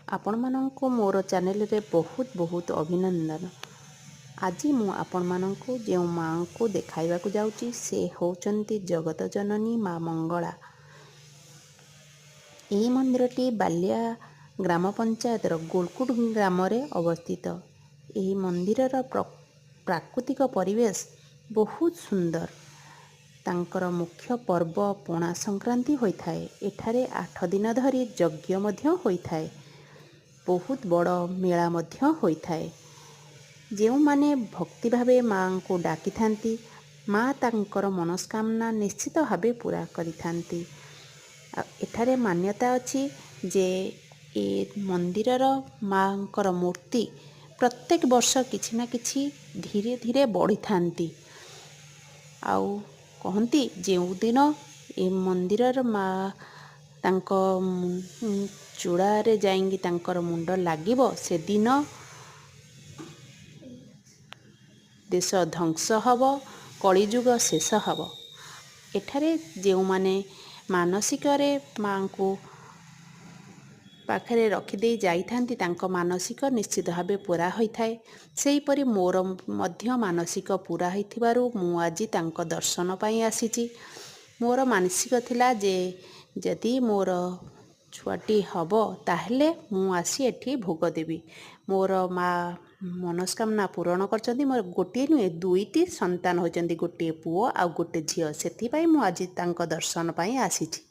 आपण मानंको मोर चैनल रे बहुत बहुत अभिनंदन। आज मु आपण मानंको जो माँ को देखाइबा को जाउची से होचंती जगत जननी माँ मंगला। यही मंदिरटी बालिया ग्राम पंचायत गोलकुट ग्राम रे अवस्थित। यही मंदिरर प्राकृतिक परिवेश बहुत सुंदर। तांकर मुख्य पर्व पणा संक्रांति होइथाए। एठारे 8 दिन धरी यज्ञ मध्य होइथाए। बहुत बड़ मेला मध्य होइथाए। जो माने भक्ति भावे माँ को डाकी थांती माँ तांकर मनस्कामना निश्चित भावे पूरा करि थांती। एठारे मान्यता अछि जे ए मंदिरर माँकर मूर्ति प्रत्येक वर्ष किछि ना किछि धीरे धीरे बढ़ी थांती। आउ कहती जो दिन ए मंदिरर माँ तांक चूड़ारे जाइंगी तांकर मुंड लागिबो से दिन देश ध्वंस हब, कलिजुग शेष हब। एठारे जो माने मानसिक रे माँ को पाखरे रखिदे जाइथांती तांको मानसिक निश्चित भावे पूरा होइथाए। सेहीपरि मोर मध्य मानसिक पूरा होइथिबारु मु आजि तांको दर्शन पाई आसीची। मोर मानसिक थिला जे जदि मोर छुआटी हब ताहले मु आसी एठी भोग देबी। मोर माँ मनस्कामना पूरण करचंती। मोर गोटे नुहे दुईटी संतान होचंती, गोटे पुओ आ गोटे झियो। सेथि पई मु आजि तांको दर्शन पाई आसीची।